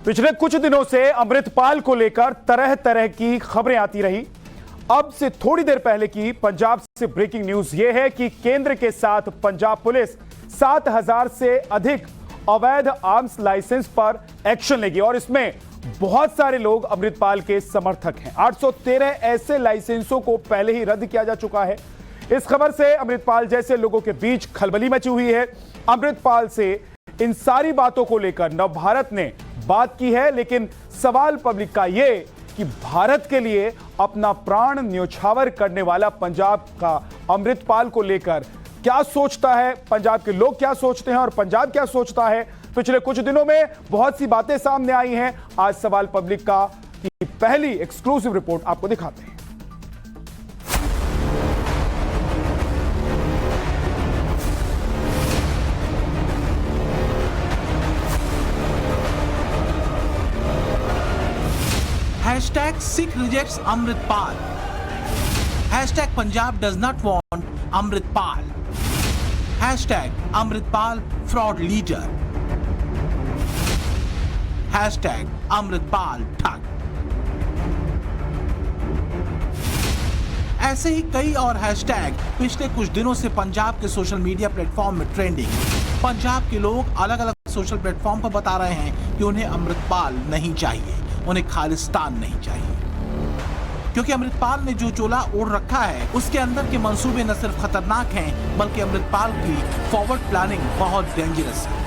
पिछले कुछ दिनों से अमृतपाल को लेकर तरह तरह की खबरें आती रही। अब से थोड़ी देर पहले की पंजाब से ब्रेकिंग न्यूज यह है कि केंद्र के साथ पंजाब पुलिस 7,000 से अधिक अवैध आर्म्स लाइसेंस पर एक्शन लेगी और इसमें बहुत सारे लोग अमृतपाल के समर्थक हैं। 813 ऐसे लाइसेंसों को पहले ही रद्द किया जा चुका है। इस खबर से अमृतपाल जैसे लोगों के बीच खलबली मची हुई है। अमृतपाल से इन सारी बातों को लेकर नवभारत ने बात की है, लेकिन सवाल पब्लिक का यह कि भारत के लिए अपना प्राण न्योछावर करने वाला पंजाब का अमृतपाल को लेकर क्या सोचता है, पंजाब के लोग क्या सोचते हैं और पंजाब क्या सोचता है। पिछले कुछ दिनों में बहुत सी बातें सामने आई हैं। आज सवाल पब्लिक का की पहली एक्सक्लूसिव रिपोर्ट आपको दिखाते हैं। Hashtag Sikh rejects Amritpal. Hashtag Punjab does not want Amritpal. Hashtag Amritpal fraud leader. Hashtag Amritpal ठग। ऐसे ही कई और हैशटैग पिछले कुछ दिनों से पंजाब के सोशल मीडिया प्लेटफॉर्म में ट्रेंडिंग। पंजाब के लोग अलग अलग सोशल प्लेटफॉर्म पर बता रहे हैं कि उन्हें अमृतपाल नहीं चाहिए, उन्हें खालिस्तान नहीं चाहिए, क्योंकि अमृतपाल ने जो चोला ओढ़ रखा है उसके अंदर के मंसूबे न सिर्फ खतरनाक हैं बल्कि अमृतपाल की फॉरवर्ड प्लानिंग बहुत डेंजरस है।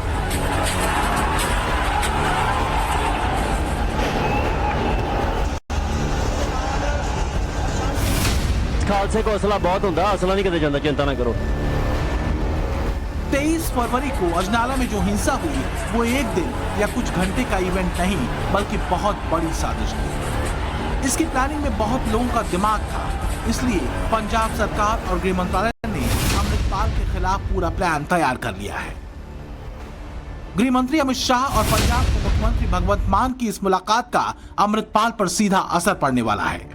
खालसे को असला बहुत होता, असला नहीं कदे जाता, चिंता ना करो। 23 फरवरी को अजनाला में जो हिंसा हुई वो एक दिन या कुछ घंटे का इवेंट नहीं बल्कि बहुत बड़ी साजिश थी। इसकी प्लानिंग में बहुत लोगों का दिमाग था, इसलिए पंजाब सरकार और गृह मंत्रालय ने अमृतपाल के खिलाफ पूरा प्लान तैयार कर लिया है। गृह मंत्री अमित शाह और पंजाब के मुख्यमंत्री भगवंत मान की इस मुलाकात का अमृतपाल पर सीधा असर पड़ने वाला है।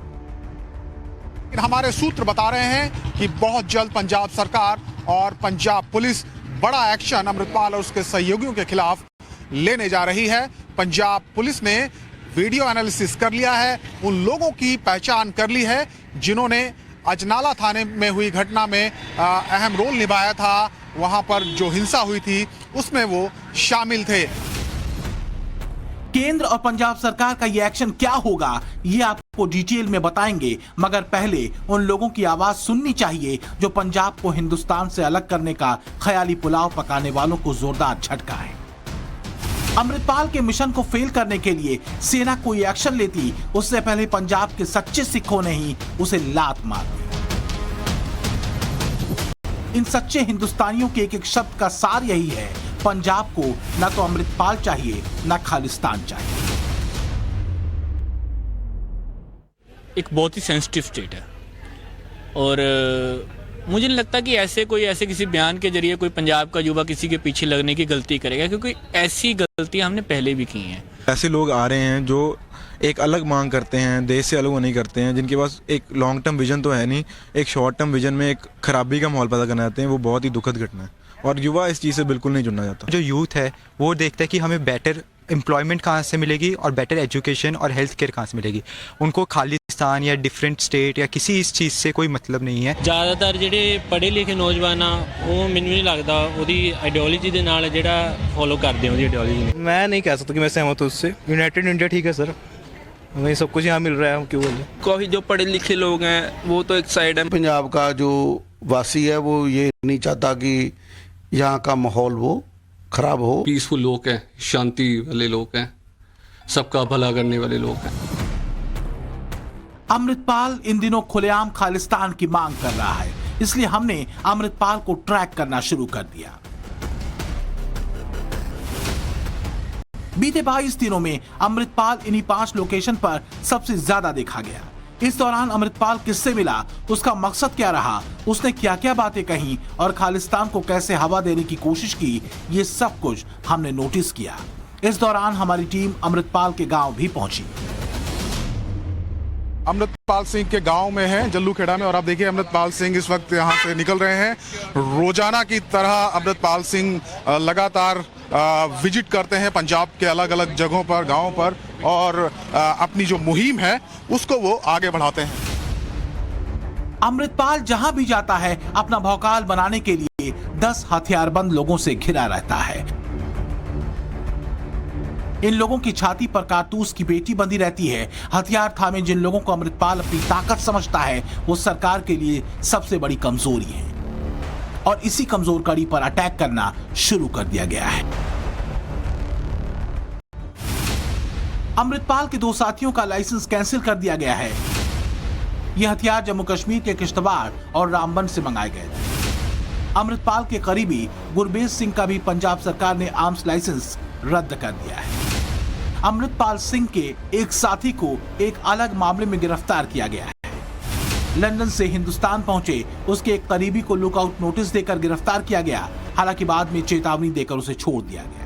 हमारे सूत्र बता रहे हैं कि बहुत जल्द पंजाब सरकार और पंजाब पुलिस बड़ा एक्शन अमृतपाल और उसके सहयोगियों के खिलाफ लेने जा रही है। पंजाब पुलिस ने वीडियो एनालिसिस कर लिया है, उन लोगों की पहचान कर ली है जिन्होंने अजनाला थाने में हुई घटना में अहम रोल निभाया था। वहां पर जो हिंसा हुई थी उसमें वो शामिल थे। केंद्र और पंजाब सरकार का ये एक्शन क्या होगा ये आपको डिटेल में बताएंगे, मगर पहले उन लोगों की आवाज सुननी चाहिए जो पंजाब को हिंदुस्तान से अलग करने का ख्याली पुलाव पकाने वालों को जोरदार झटका है। अमृतपाल के मिशन को फेल करने के लिए सेना कोई एक्शन लेती उससे पहले पंजाब के सच्चे सिखों ने ही उसे लात मार दी। इन सच्चे हिंदुस्तानियों के एक एक शब्द का सार यही है, पंजाब को ना तो अमृतपाल चाहिए ना खालिस्तान चाहिए। एक बहुत ही सेंसिटिव स्टेट है और मुझे नहीं लगता कि ऐसे किसी बयान के जरिए कोई पंजाब का युवा किसी के पीछे लगने की गलती करेगा, क्योंकि ऐसी गलतियां हमने पहले भी की हैं। ऐसे लोग आ रहे हैं जो एक अलग मांग करते हैं, देश से अलग होने करते हैं, जिनके पास एक लॉन्ग टर्म विजन तो है नहीं, एक शॉर्ट टर्म विजन में एक खराबी का माहौल पैदा करना चाहते हैं। वो बहुत ही दुखद घटना है और युवा इस चीज़ से बिल्कुल नहीं जुड़ना चाहता। जो यूथ है वो देखता है कि हमें बेटर एम्प्लॉयमेंट कहाँ से मिलेगी और बेटर एजुकेशन और हेल्थ केयर कहाँ से मिलेगी। उनको खालिस्तान या डिफरेंट स्टेट या किसी इस चीज़ से कोई मतलब नहीं है। ज़्यादातर ਜਿਹੜੇ पढ़े लिखे नौजवान वो ਮੈਨੂੰ नहीं लगता ਉਹਦੀ आइडियोलॉजी ਦੇ ਨਾਲ ਜਿਹੜਾ फॉलो करते हैं ਉਹਦੀ आइडियोलॉजी। मैं नहीं कह सकता कि मैं सहमत हूँ उससे। यूनाइटेड इंडिया ठीक है सर, हमें सब कुछ यहाँ मिल रहा है, हम क्यों बोले। काफ़ी जो पढ़े लिखे लोग हैं वो तो एक साइड है। पंजाब का जो वासी है वो ये नहीं चाहता कि यहाँ का माहौल वो खराब हो। पीसफुल लोग हैं, शांति वाले लोग हैं, सबका भला करने वाले लोग हैं। अमृतपाल इन दिनों खुलेआम खालिस्तान की मांग कर रहा है, इसलिए हमने अमृतपाल को ट्रैक करना शुरू कर दिया। बीते 22 दिनों में अमृतपाल इन्हीं 5 लोकेशन पर सबसे ज्यादा देखा गया। इस दौरान अमृतपाल किससे मिला, उसका मकसद क्या रहा, उसने क्या क्या बातें कही और खालिस्तान को कैसे हवा देने की कोशिश की, ये सब कुछ हमने नोटिस किया। इस दौरान हमारी टीम अमृतपाल के गांव भी पहुंची। अमृतपाल सिंह के गांव में हैं, जल्लूखेड़ा में, और आप देखिए अमृतपाल सिंह इस वक्त यहां से निकल रहे हैं। रोजाना की तरह अमृतपाल सिंह लगातार विजिट करते हैं पंजाब के अलग अलग जगहों पर, गांवों पर, और अपनी जो मुहिम है उसको वो आगे बढ़ाते हैं। अमृतपाल जहां भी जाता है अपना भौकाल बनाने के लिए 10 हथियारबंद लोगों से घिरा रहता है। इन लोगों की छाती पर कारतूस की पेटी बंधी रहती है। हथियार थामे जिन लोगों को अमृतपाल अपनी ताकत समझता है, वो सरकार के लिए सबसे बड़ी कमजोरी है, और इसी कमजोर कड़ी पर अटैक करना शुरू कर दिया गया है। अमृतपाल के 2 साथियों का लाइसेंस कैंसिल कर दिया गया है। ये हथियार जम्मू कश्मीर के किश्तवाड़ और रामबन से मंगाए गए थे। अमृतपाल के करीबी गुरबेज सिंह का भी पंजाब सरकार ने आर्म्स लाइसेंस रद्द कर दिया है। अमृतपाल सिंह के एक साथी को एक अलग मामले में गिरफ्तार किया गया है। लंदन से हिंदुस्तान पहुंचे उसके एक करीबी को लुकआउट नोटिस देकर गिरफ्तार किया गया, हालांकि बाद में चेतावनी देकर उसे छोड़ दिया गया।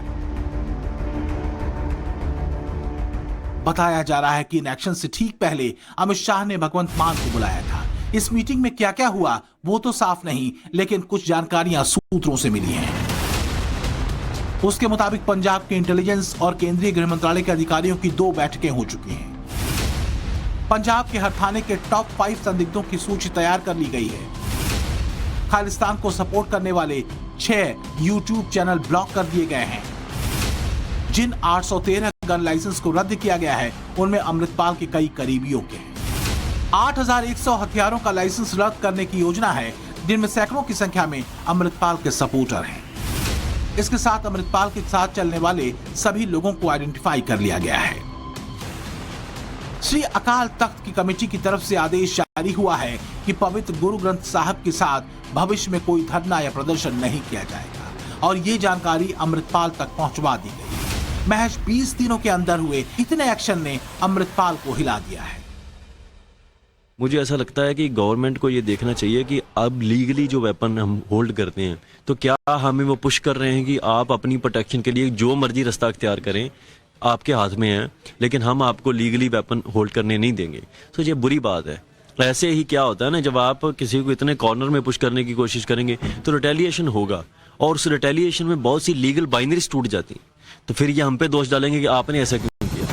बताया जा रहा है कि इन एक्शन से ठीक पहले अमित शाह ने भगवंत मान को बुलाया था। इस मीटिंग में क्या क्या हुआ वो तो साफ नहीं, लेकिन कुछ जानकारियां सूत्रों से मिली हैं। उसके मुताबिक पंजाब के इंटेलिजेंस और केंद्रीय गृह मंत्रालय के अधिकारियों की 2 बैठकें हो चुकी हैं। पंजाब के हर थाने के टॉप 5 संदिग्धों की सूची तैयार कर ली गई है। खालिस्तान को सपोर्ट करने वाले 6 यूट्यूब चैनल ब्लॉक कर दिए गए हैं। जिन 813 गन लाइसेंस को रद्द किया गया है, उनमें अमृतपाल के कई करीबियों के हैं। 8100 हथियारों का लाइसेंस रद्द करने की योजना है, जिनमें सैकड़ों की संख्या में अमृतपाल के सपोर्टर हैं। इसके साथ अमृतपाल के साथ चलने वाले सभी लोगों को आइडेंटिफाई कर लिया गया है। श्री अकाल तख्त की कमेटी की तरफ से आदेश जारी हुआ है कि पवित्र गुरु ग्रंथ साहब के साथ भविष्य में कोई धरना या प्रदर्शन नहीं किया जाएगा, और ये जानकारी अमृतपाल तक पहुंचवा दी गई है। महज 20 दिनों के अंदर हुए इतने एक्शन ने अमृतपाल को हिला दिया है। मुझे ऐसा लगता है कि गवर्नमेंट को ये देखना चाहिए कि अब लीगली जो वेपन हम होल्ड करते हैं, तो क्या हमें वो पुश कर रहे हैं कि आप अपनी प्रोटेक्शन के लिए जो मर्जी रास्ता अख्तियार करें, आपके हाथ में है, लेकिन हम आपको लीगली वेपन होल्ड करने नहीं देंगे। तो ये बुरी बात है। ऐसे ही क्या होता है ना, जब आप किसी को इतने कॉर्नर में पुश करने की कोशिश करेंगे तो रिटेलिएशन होगा, और उस रिटेलिएशन में बहुत सी लीगल बाइनरीज टूट जाती हैं। तो फिर ये हम पे दोष डालेंगे कि आपने ऐसा क्यों किया।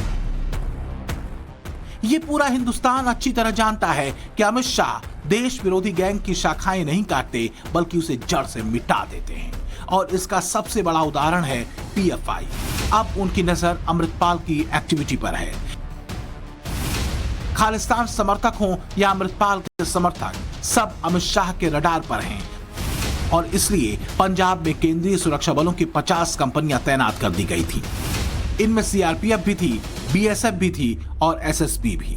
ये पूरा हिंदुस्तान अच्छी तरह जानता है कि अमित शाह देश विरोधी गैंग की शाखाएं नहीं काटते, बल्कि उसे जड़ से मिटा देते हैं, और इसका सबसे बड़ा उदाहरण है पीएफआई। अब उनकी नजर अमृतपाल की एक्टिविटी पर है। खालिस्तान समर्थक हों या अमृतपाल के समर्थक, सब अमित शाह के रडार पर हैं, और इसलिए पंजाब में केंद्रीय सुरक्षा बलों की 50 कंपनियां तैनात कर दी गई थी। इनमें सीआरपीएफ भी थी, बीएसएफ भी थी, और एसएसबी भी।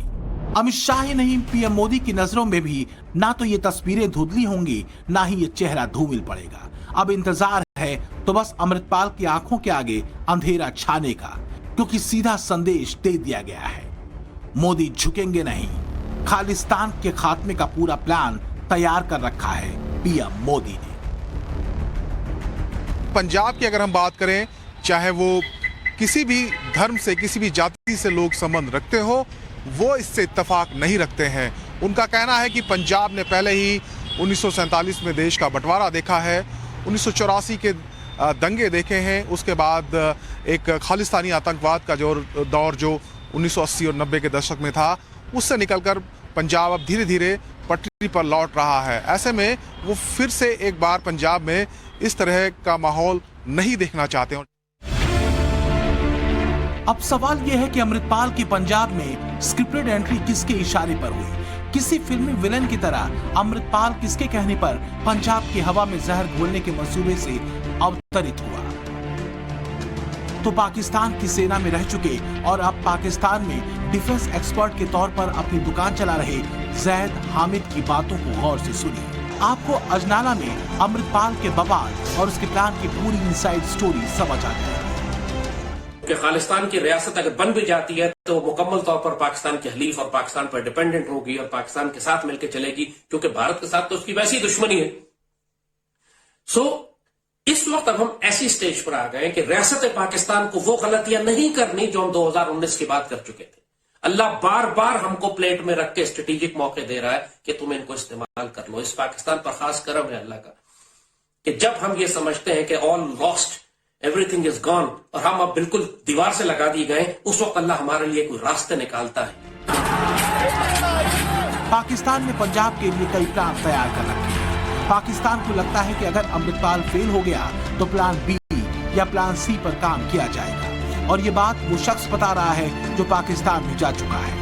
अमित शाह ही नहीं, पीएम मोदी की नजरों में भी ना तो ये तस्वीरें धुंधली होंगी, ना ही ये चेहरा धूमिल पड़ेगा। अब इंतजार है तो बस अमृतपाल की आंखों के आगे अंधेरा छाने का, क्योंकि सीधा संदेश दे दिया गया है, मोदी झुकेंगे नहीं। खालिस्तान के खात्मे का पूरा प्लान तैयार कर रखा है पीएम मोदी ने। पंजाब की अगर हम बात करें, चाहे वो किसी भी धर्म से, किसी भी जाति से लोग संबंध रखते हो, वो इससे इत्तेफाक नहीं रखते हैं। उनका कहना है कि पंजाब ने पहले ही 1947 में देश का बंटवारा देखा है, 1984 के दंगे देखे हैं, उसके बाद एक खालिस्तानी आतंकवाद का दौर जो 1980 और 90 के दशक में था, उससे निकलकर पंजाब अब धीरे धीरे पटरी पर लौट रहा है। ऐसे में वो फिर से एक बार पंजाब में इस तरह का माहौल नहीं देखना चाहते हैं। अब सवाल यह है कि अमृतपाल की पंजाब में स्क्रिप्टेड एंट्री किसके इशारे पर हुई? किसी फिल्मी विलन की तरह अमृतपाल किसके कहने पर पंजाब की हवा में जहर घोलने के मंसूबे से अवतरित हुआ? तो पाकिस्तान की सेना में रह चुके और अब पाकिस्तान में डिफेंस एक्सपर्ट के तौर पर अपनी दुकान चला रहे जैद हामिद की बातों को गौर से सुनिए। आपको अजनाला में अमृतपाल के बवाल और उसके प्लान की पूरी इनसाइड स्टोरी समझ आ जाएगी। कि खालिस्तान की रियासत अगर बन भी जाती है तो मुकम्मल तौर पर पाकिस्तान के हलीफ और पाकिस्तान पर डिपेंडेंट होगी और पाकिस्तान के साथ मिलकर चलेगी, क्योंकि भारत के साथ तो उसकी वैसी दुश्मनी है। इस वक्त अब हम ऐसी स्टेज पर आ गए कि रियासत पाकिस्तान को वो गलतियां नहीं करनी जो हम 2019 के बाद कर चुके थे। अल्लाह बार बार हमको प्लेट में रख के स्ट्रेटेजिक मौके दे रहा है कि तुम इनको इस्तेमाल कर लो। इस पाकिस्तान पर खास करम है अल्लाह का कि जब हम ये समझते हैं कि all lost, everything is gone और हम अब बिल्कुल दीवार से लगा दिए गए, उस वक्त अल्लाह हमारे लिए कोई रास्ते निकालता है। पाकिस्तान ने पंजाब के लिए कई प्लान तैयार कर रखे हैं। पाकिस्तान को लगता है कि अगर अमृतपाल फेल हो गया तो प्लान बी या प्लान सी पर काम किया जाएगा, और ये बात वो शख्स बता रहा है जो पाकिस्तान में जा चुका है,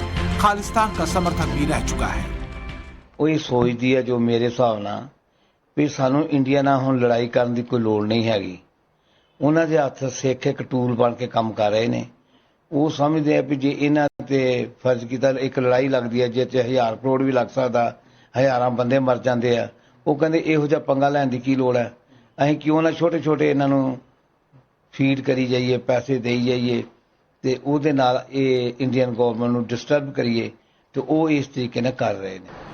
खालिस्तान का समर्थक भी रह चुका है। ਉਹ ਇਹ ਸੋਚਦੀ ਹੈ ਜੋ ਮੇਰੇ ਹਿਸਾਬ ਨਾਲ ਵੀ ਸਾਨੂੰ ਇੰਡੀਆ ਨਾਲ ਹੁਣ ਲੜਾਈ ਕਰਨ ਦੀ ਕੋਈ ਲੋੜ ਨਹੀਂ ਹੈਗੀ। ਉਹਨਾਂ ਦੇ ਹੱਥ ਸਿੱਖ ਇੱਕ ਟੂਲ ਬਣ ਕੇ ਕੰਮ ਕਰ ਰਹੇ ਨੇ। ਉਹ ਸਮਝਦੇ ਆ ਵੀ ਜੇ ਇਹਨਾਂ ਤੇ ਫਰਜ਼ ਕੀਤਾ ਇੱਕ ਲੜਾਈ ਲੱਗਦੀ ਹੈ ਜਿਸ 'ਚ 1000 ਕਰੋੜ ਵੀ ਲੱਗ ਸਕਦਾ, ਹਜ਼ਾਰਾਂ ਬੰਦੇ ਮਰ ਜਾਂਦੇ ਆ। ਉਹ ਕਹਿੰਦੇ ਇਹੋ ਜਿਹਾ ਪੰਗਾ ਲੈਣ ਦੀ ਕੀ ਲੋੜ ਹੈ, ਅਸੀਂ ਕਿਉਂ ਨਾ ਛੋਟੇ ਛੋਟੇ ਇਹਨਾਂ ਨੂੰ ਫੀਡ ਕਰੀ ਜਾਈਏ, ਪੈਸੇ ਦੇਈ ਜਾਈਏ ਤੇ ਉਹਦੇ ਨਾਲ ਇਹ ਇੰਡੀਅਨ ਗਵਰਨਮੈਂਟ ਨੂੰ ਡਿਸਟਰਬ ਕਰੀਏ, ਤੇ ਉਹ ਇਸ ਤਰੀਕੇ ਨਾਲ ਕਰ ਰਹੇ ਨੇ।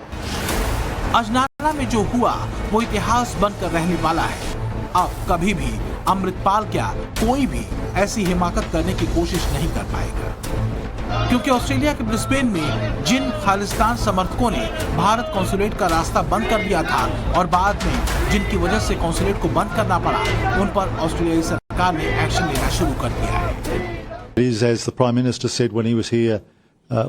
अजनाला में जो हुआ वो इतिहास बनकर रहने वाला है। अब कभी भी अमृतपाल क्या कोई भी ऐसी हिमाकत करने की कोशिश नहीं कर पाएगा, क्योंकि ऑस्ट्रेलिया के ब्रिस्बेन में जिन खालिस्तान समर्थकों ने भारत कॉन्सुलेट का रास्ता बंद कर दिया था और बाद में जिनकी वजह से कॉन्सुलेट को बंद करना पड़ा, उन पर ऑस्ट्रेलियाई सरकार ने एक्शन लेना शुरू कर दिया है। As the Prime Minister said when he was here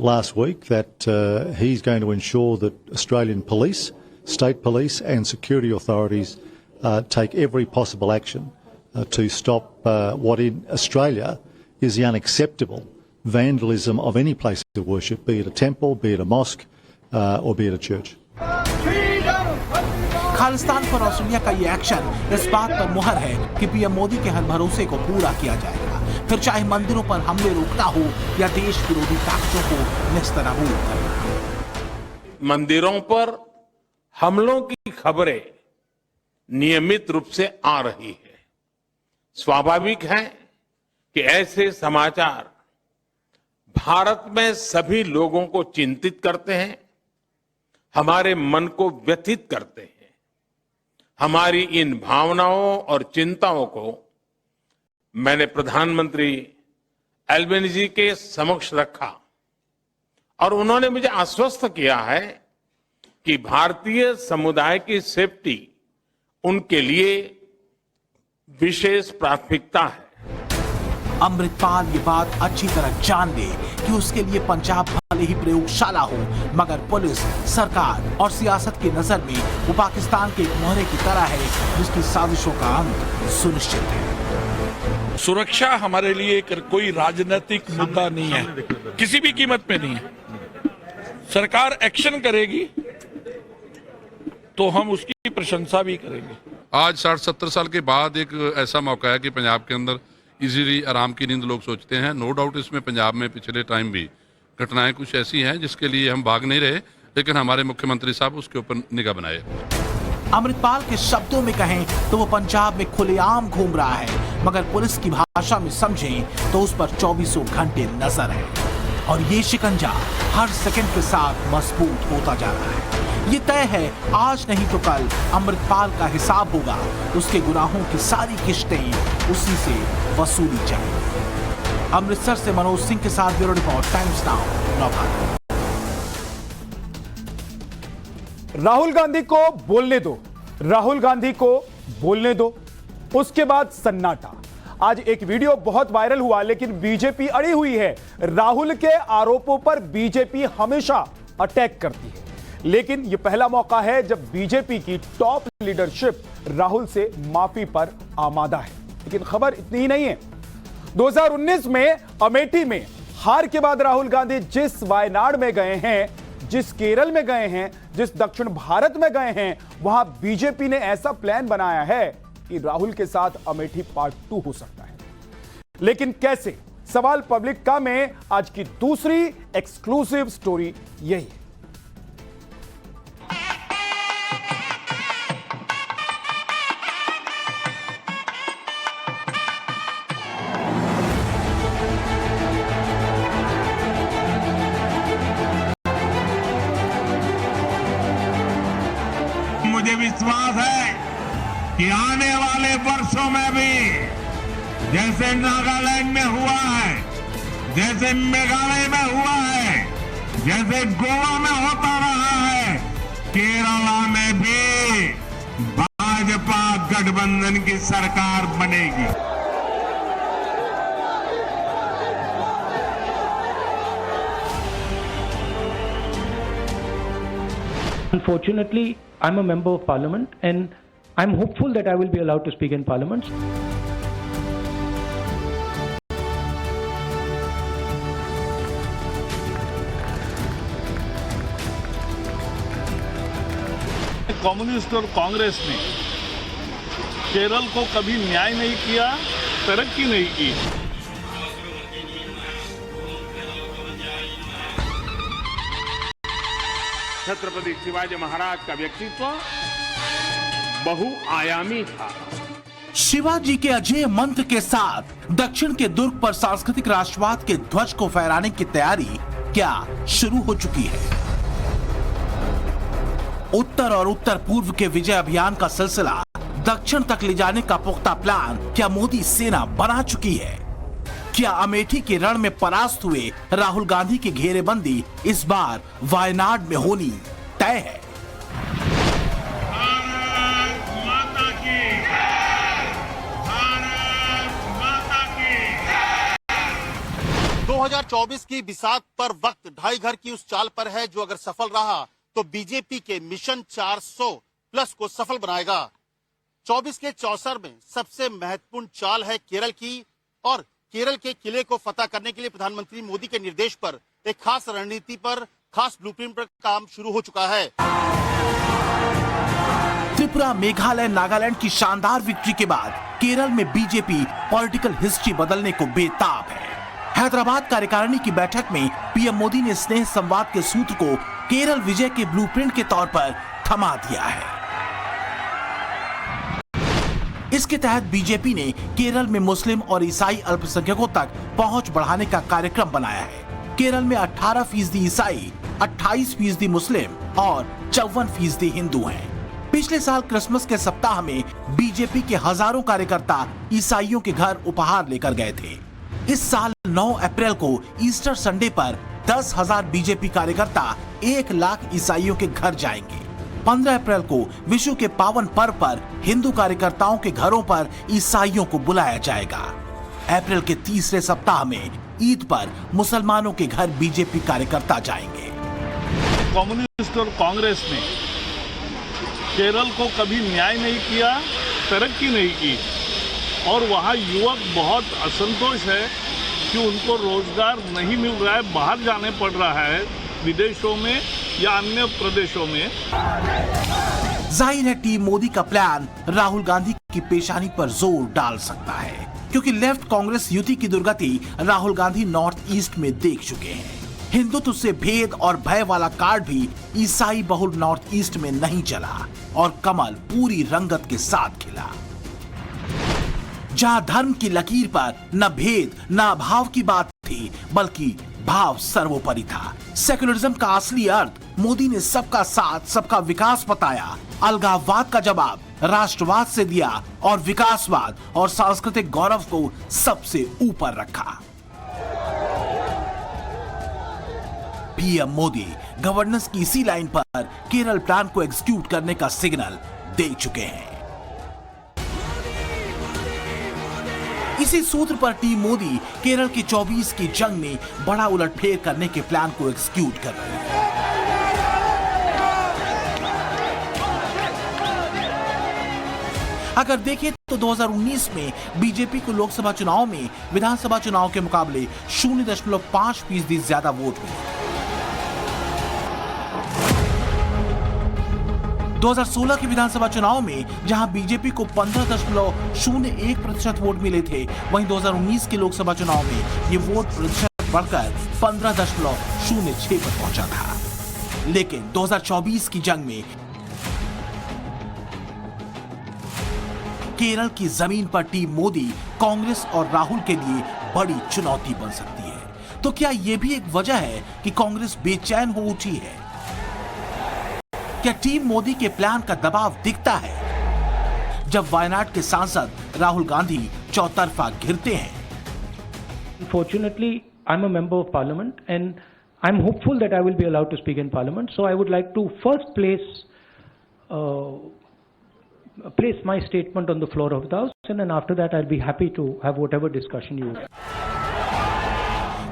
last week, that he's going to ensure that Australian police, state police and security authorities take every possible action to stop what in Australia is the unacceptable vandalism of any place of worship, be it a temple, be it a mosque or be it a church. Khalistan पर Australia का ये action इस बात पर मुहर है कि PM Modi के हर भरोसे को पूरा किया जाएगा, फिर चाहे मंदिरों पर हमले रोकना हो या देश विरोधी ताकतों को नेस्तनाबूद करना। मंदिरों पर हमलों की खबरें नियमित रूप से आ रही है। स्वाभाविक है कि ऐसे समाचार भारत में सभी लोगों को चिंतित करते हैं, हमारे मन को व्यथित करते हैं। हमारी इन भावनाओं और चिंताओं को मैंने प्रधानमंत्री एल्बेनीजी के समक्ष रखा और उन्होंने मुझे आश्वस्त किया है कि भारतीय समुदाय की सेफ्टी उनके लिए विशेष प्राथमिकता है। अमृतपाल ये बात अच्छी तरह जान ले कि उसके लिए पंजाब भले ही प्रयोगशाला हो, मगर पुलिस, सरकार और सियासत की नजर में वो पाकिस्तान के एक मोहरे की तरह है जिसकी साजिशों का अंत सुनिश्चित है। सुरक्षा हमारे लिए कोई राजनीतिक मुद्दा नहीं है, किसी भी कीमत पे नहीं है। सरकार एक्शन करेगी तो हम उसकी प्रशंसा भी करेंगे। आज 60-70 साल के बाद एक ऐसा मौका है कि पंजाब के अंदर इजीली आराम की नींद लोग सोचते हैं। नो डाउट इसमें पंजाब में पिछले टाइम भी घटनाएं कुछ ऐसी हैं जिसके लिए हम भाग नहीं रहे, लेकिन हमारे मुख्यमंत्री साहब उसके ऊपर निगाह बनाए। अमृतपाल के शब्दों में कहें तो वो पंजाब में खुलेआम घूम रहा है, मगर पुलिस की भाषा में समझें तो उस पर 24 घंटे नजर है, और ये शिकंजा हर सेकंड के साथ मजबूत होता जा रहा है। ये तय है आज नहीं तो कल अमृतपाल का हिसाब होगा, उसके गुनाहों की सारी किश्तें उसी से वसूली जाएंगी। अमृतसर से मनोज सिंह के साथ bureau report, times now, Navbharat. Rahul Gandhi को बोलने दो, राहुल गांधी को बोलने दो। उसके बाद सन्नाटा। आज एक वीडियो बहुत वायरल हुआ, लेकिन बीजेपी अड़ी हुई है। राहुल के आरोपों पर बीजेपी हमेशा अटैक करती है, लेकिन यह पहला मौका है जब बीजेपी की टॉप लीडरशिप राहुल से माफी पर आमादा है। लेकिन खबर इतनी ही नहीं है। 2019 में अमेठी में हार के बाद राहुल गांधी जिस वायनाड में गए हैं, जिस केरल में गए हैं, जिस दक्षिण भारत में गए हैं, वहां बीजेपी ने ऐसा प्लान बनाया है कि राहुल के साथ अमेठी पार्ट 2 हो सकता है। लेकिन कैसे? सवाल पब्लिक का में आज की दूसरी एक्सक्लूसिव स्टोरी यही है। मुझे विश्वास है कि आने वाले वर्षों में भी जैसे नागालैंड में हुआ है, जैसे मेघालय में हुआ है, जैसे गोवा में होता रहा है, केरला में भी भाजपा गठबंधन की सरकार बनेगी। Unfortunately, I'm a member of parliament and I'm hopeful that I will be allowed to speak in parliament. Communist और कांग्रेस ने केरल को कभी न्याय नहीं किया, तरक्की नहीं की। छत्रपति शिवाजी महाराज का व्यक्तित्व बहुआयामी था। शिवाजी के अजय मंत्र के साथ दक्षिण के दुर्ग पर सांस्कृतिक राष्ट्रवाद के ध्वज को फहराने की तैयारी क्या शुरू हो चुकी है? उत्तर और उत्तर पूर्व के विजय अभियान का सिलसिला दक्षिण तक ले जाने का पुख्ता प्लान क्या मोदी सेना बना चुकी है? क्या अमेठी के रण में परास्त हुए राहुल गांधी की घेरेबंदी इस बार वायनाड में होनी तय है? भारत माता की, भारत माता की। 2024 की बिसात पर वक्त ढाई घर की उस चाल पर है जो अगर सफल रहा तो बीजेपी के मिशन 400 प्लस को सफल बनाएगा। 24 के चौसर में सबसे महत्वपूर्ण चाल है केरल की, और केरल के किले को फतह करने के लिए प्रधानमंत्री मोदी के निर्देश पर एक खास रणनीति पर, खास ब्लूप्रिंट पर काम शुरू हो चुका है। त्रिपुरा, मेघालय, नागालैंड की शानदार विक्ट्री के बाद केरल में बीजेपी पॉलिटिकल हिस्ट्री बदलने को बेताब है। हैदराबाद कार्यकारिणी की बैठक में पीएम मोदी ने स्नेह संवाद के सूत्र को केरल विजय के ब्लूप्रिंट के तौर पर थमा दिया है। इसके तहत बीजेपी ने केरल में मुस्लिम और ईसाई अल्पसंख्यकों तक पहुंच बढ़ाने का कार्यक्रम बनाया है। केरल में 18% ईसाई, 28% मुस्लिम और 54% हिंदू हैं। पिछले साल क्रिसमस के सप्ताह में बीजेपी के हजारों कार्यकर्ता ईसाइयों के घर उपहार लेकर गए थे। इस साल 9 अप्रैल को ईस्टर संडे पर 10,000 बीजेपी कार्यकर्ता 1 लाख ईसाइयों के घर जाएंगे। 15 अप्रैल को विशु के पावन पर्व पर हिंदू कार्यकर्ताओं के घरों पर ईसाइयों को बुलाया जाएगा। अप्रैल के तीसरे सप्ताह में ईद पर मुसलमानों के घर बीजेपी कार्यकर्ता जाएंगे। कम्युनिस्ट और कांग्रेस ने केरल को कभी न्याय नहीं किया, तरक्की नहीं की, और वहाँ युवक बहुत असंतोष है कि उनको रोजगार नहीं मिल रहा है, बाहर जाने पड़ रहा है, विदेशों में या अन्य प्रदेशों में। जाहिर है टीम मोदी का प्लान राहुल गांधी की पेशानी पर जोर डाल सकता है, क्योंकि लेफ्ट कांग्रेस युति की दुर्गति राहुल गांधी नॉर्थ ईस्ट में देख चुके हैं। हिंदुत्व से भेद और भय वाला कार्ड भी ईसाई बहुल नॉर्थ ईस्ट में नहीं चला और कमल पूरी रंगत के साथ खिला। जहां धर्म की लकीर पर न भेद न अभाव की बात थी, बल्कि भाव सर्वोपरि था। सेक्युलरिज्म का असली अर्थ मोदी ने सबका साथ सबका विकास बताया, अलगाववाद का जवाब राष्ट्रवाद से दिया और विकासवाद और सांस्कृतिक गौरव को सबसे ऊपर रखा। पीएम मोदी गवर्नेंस की इसी लाइन पर केरल प्लान को एग्जीक्यूट करने का सिग्नल दे चुके हैं। इसी सूत्र पर टीम मोदी केरल के 24 की जंग में बड़ा उलटफेर करने के प्लान को एग्जीक्यूट कर रही है। अगर देखें तो 2019 में बीजेपी को लोकसभा चुनाव में विधानसभा चुनाव के मुकाबले 0.5% ज्यादा वोट मिले। 2016 के विधानसभा चुनाव में जहां बीजेपी को 15.01% वोट मिले थे, वहीं 2019 के लोकसभा चुनाव में ये वोट प्रतिशत बढ़कर 15.06 पर पहुंचा था। लेकिन 2024 की जंग में केरल की जमीन पर टीम मोदी कांग्रेस और राहुल के लिए बड़ी चुनौती बन सकती है। तो क्या यह भी एक वजह है कि कांग्रेस बेचैन हो उठी है? क्या टीम मोदी के प्लान का दबाव दिखता है जब वायनाड के सांसद राहुल गांधी चौतरफा घिरते हैं? Unfortunately, I'm a member of Parliament, and I'm hopeful that I will be allowed to speak in Parliament. So I would like to first place my statement on the floor of the House, and then after that I'll be happy to have whatever discussion you want.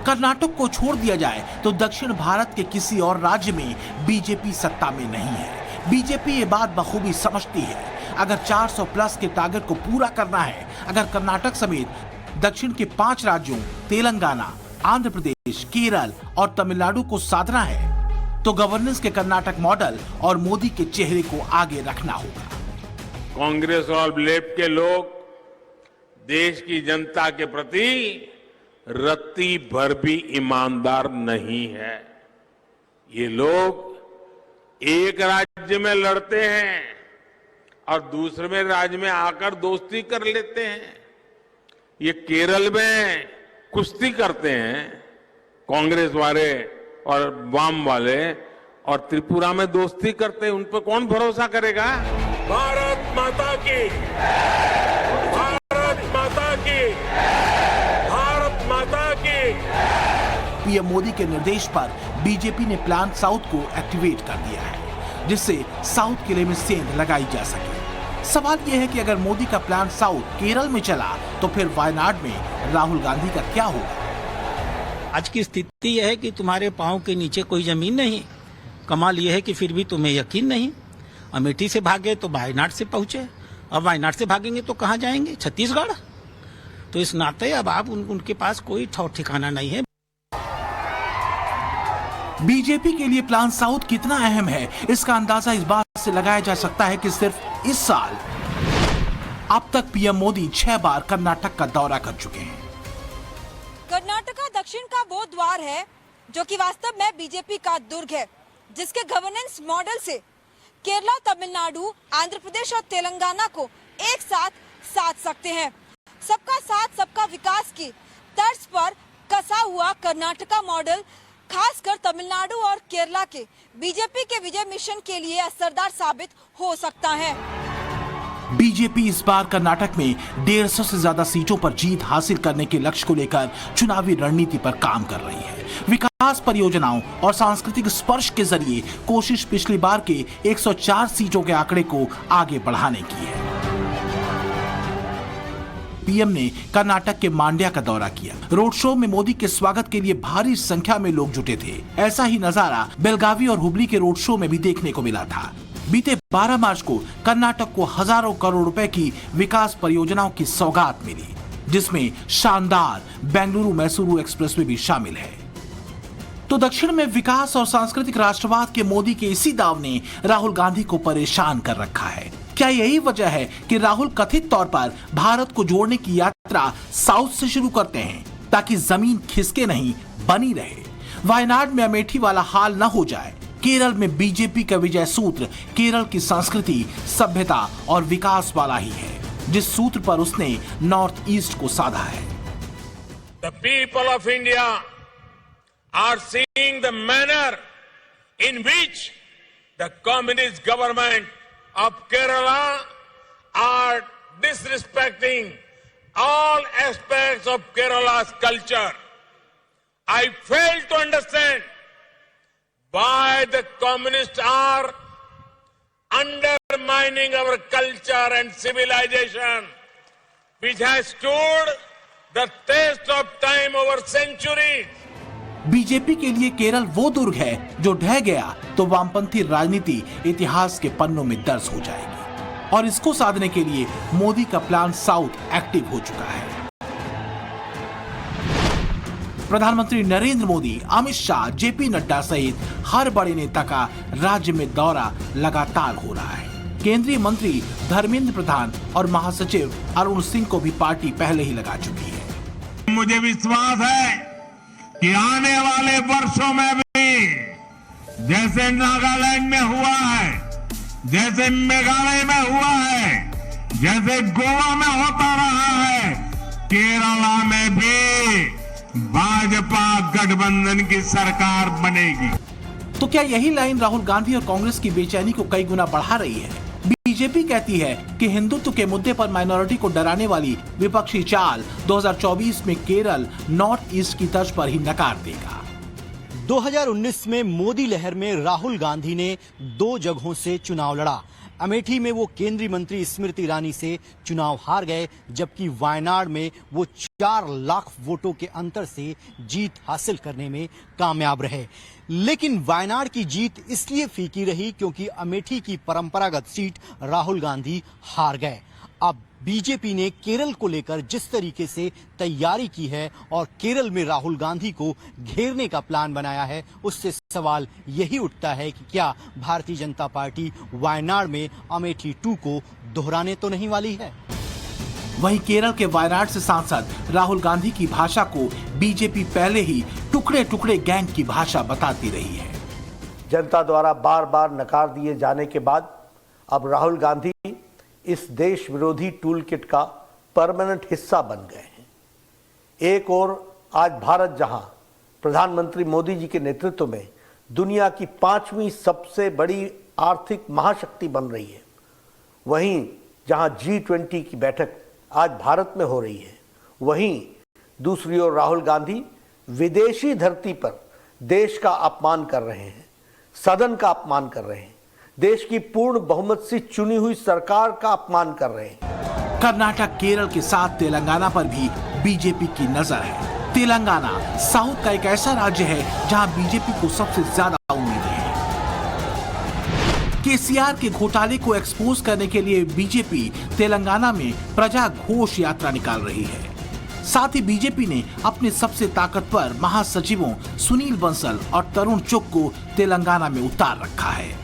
Karnataka को छोड़ दिया जाए तो दक्षिण भारत के किसी और राज्य में बीजेपी सत्ता में नहीं है। बीजेपी ये बात बखूबी समझती है। अगर 400 प्लस के टारगेट को पूरा करना है, अगर कर्नाटक समेत दक्षिण के 5 राज्यों तेलंगाना, आंध्र प्रदेश, केरल और तमिलनाडु को साधना है, तो गवर्नेंस के कर्नाटक मॉडल और मोदी के चेहरे को आगे रखना होगा। कांग्रेस और लेफ्ट के लोग देश की जनता के प्रति रत्ती भर भी ईमानदार नहीं है। ये लोग एक राज्य में लड़ते हैं और दूसरे में राज्य में आकर दोस्ती कर लेते हैं। ये केरल में कुश्ती करते हैं कांग्रेस वाले और वाम वाले, और त्रिपुरा में दोस्ती करते हैं। उन पर कौन भरोसा करेगा? भारत माता की, भारत माता की, भारत माता की। पीएम मोदी के निर्देश पर बीजेपी ने प्लान साउथ को एक्टिवेट कर दिया है, जिससे साउथ किले में सेंध लगाई जा सके। सवाल यह है कि अगर मोदी का प्लान साउथ केरल में चला तो फिर वायनाड में राहुल गांधी का क्या होगा? आज की स्थिति यह है कि तुम्हारे पांव के नीचे कोई जमीन नहीं। कमाल यह है कि फिर भी तुम्हें यकीन नहीं। अमेठी से भागे तो वायनाड से पहुंचे, अब वायनाड से भागेंगे तो कहां जाएंगे? छत्तीसगढ़। तो इस नाते अब आप उनके पास कोई ठौर ठिकाना नहीं है। बीजेपी के लिए प्लान साउथ कितना अहम है, इसका अंदाजा इस बात से लगाया जा सकता है कि सिर्फ इस साल अब तक पीएम मोदी 6 बार कर्नाटक का दौरा कर चुके हैं। कर्नाटका दक्षिण का वो द्वार है जो कि वास्तव में बीजेपी का दुर्ग है, जिसके गवर्नेंस मॉडल से केरला, तमिलनाडु, आंध्र प्रदेश और तेलंगाना को एक साथ साध सकते हैं। सबका साथ सबका विकास की तर्ज पर कसा हुआ कर्नाटका मॉडल खासकर तमिलनाडु और केरला के बीजेपी के विजय मिशन के लिए असरदार साबित हो सकता है। बीजेपी इस बार कर्नाटक में 150 से ज्यादा सीटों पर जीत हासिल करने के लक्ष्य को लेकर चुनावी रणनीति पर काम कर रही है। विकास परियोजनाओं और सांस्कृतिक स्पर्श के जरिए कोशिश पिछली बार के 104 सीटों के आंकड़े को आगे बढ़ाने की है। पीएम ने कर्नाटक के मांड्या का दौरा किया। रोड शो में मोदी के स्वागत के लिए भारी संख्या में लोग जुटे थे। ऐसा ही नजारा बेलगावी और हुबली के रोड शो में भी देखने को मिला था। बीते 12 मार्च को कर्नाटक को हजारों करोड़ रुपए की विकास परियोजनाओं की सौगात मिली, जिसमें शानदार बेंगलुरु मैसूरू एक्सप्रेसवे भी शामिल है। तो दक्षिण में विकास और सांस्कृतिक राष्ट्रवाद के मोदी के इसी दाव ने राहुल गांधी को परेशान कर रखा है। क्या यही वजह है कि राहुल कथित तौर पर भारत को जोड़ने की यात्रा साउथ से शुरू करते हैं, ताकि जमीन खिसके नहीं, बनी रहे? वायनाड में अमेठी वाला हाल न हो जाए। केरल में बीजेपी का विजय सूत्र केरल की संस्कृति, सभ्यता और विकास वाला ही है, जिस सूत्र पर उसने नॉर्थ ईस्ट को साधा है। The people of India are seeing the manner in which the communist government of Kerala are disrespecting all aspects of Kerala's culture. I fail to understand why the communists are undermining our culture and civilization, which has stood the test of time over centuries. BJP के लिए केरल वो दुर्ग है जो ढह गया तो वामपंथी राजनीति इतिहास के पन्नों में दर्ज हो जाएगी, और इसको साधने के लिए मोदी का प्लान साउथ एक्टिव हो चुका है। प्रधानमंत्री नरेंद्र मोदी, अमित शाह, जेपी नड्डा सहित हर बड़े नेता का राज्य में दौरा लगातार हो रहा है। केंद्रीय मंत्री धर्मेंद्र प्रधान और महासचिव अरुण सिंह को भी पार्टी पहले ही लगा चुकी है। मुझे विश्वास है कि आने वाले वर्षों में भी जैसे नागालैंड में हुआ है, जैसे मेघालय में हुआ है, जैसे गोवा में होता रहा है, केरला में भी भाजपा गठबंधन की सरकार बनेगी। तो क्या यही लाइन राहुल गांधी और कांग्रेस की बेचैनी को कई गुना बढ़ा रही है? बीजेपी कहती है कि हिंदुत्व के मुद्दे पर माइनॉरिटी को डराने वाली विपक्षी चाल 2024 में केरल नॉर्थ ईस्ट की तर्ज पर ही नकार देगा। 2019 में मोदी लहर में राहुल गांधी ने 2 जगहों से चुनाव लड़ा। अमेठी में वो केंद्रीय मंत्री स्मृति ईरानी से चुनाव हार गए, जबकि वायनाड में वो 4 लाख वोटों के अंतर से जीत हासिल करने में कामयाब रहे। लेकिन वायनाड की जीत इसलिए फीकी रही क्योंकि अमेठी की परंपरागत सीट राहुल गांधी हार गए। अब बीजेपी ने केरल को लेकर जिस तरीके से तैयारी की है और केरल में राहुल गांधी को घेरने का प्लान बनाया है, उससे सवाल यही उठता है कि क्या भारतीय जनता पार्टी वायनाड में अमेठी 2 को दोहराने तो नहीं वाली है। वहीं केरल के वायनाड से सांसद राहुल गांधी की भाषा को बीजेपी पहले ही टुकड़े टुकड़े गैंग की भाषा बताती रही है। जनता द्वारा बार बार नकार दिए जाने के बाद अब राहुल गांधी इस देश विरोधी टूल किट का परमानेंट हिस्सा बन गए हैं। एक ओर आज भारत जहां प्रधानमंत्री मोदी जी के नेतृत्व में दुनिया की 5वीं सबसे बड़ी आर्थिक महाशक्ति बन रही है, वहीं जहां G20 की बैठक आज भारत में हो रही है, वहीं दूसरी ओर राहुल गांधी विदेशी धरती पर देश का अपमान कर रहे हैं, सदन का अपमान कर रहे हैं, देश की पूर्ण बहुमत से चुनी हुई सरकार का अपमान कर रहे हैं। कर्नाटक, केरल के साथ तेलंगाना पर भी बीजेपी की नजर है। तेलंगाना साउथ का एक ऐसा राज्य है जहां बीजेपी को सबसे ज्यादा उम्मीदें हैं। केसीआर के घोटाले को एक्सपोज करने के लिए बीजेपी तेलंगाना में प्रजा घोष यात्रा निकाल रही है। साथ ही बीजेपी ने अपने सबसे ताकतवर महासचिवों सुनील बंसल और तरुण चुग को तेलंगाना में उतार रखा है।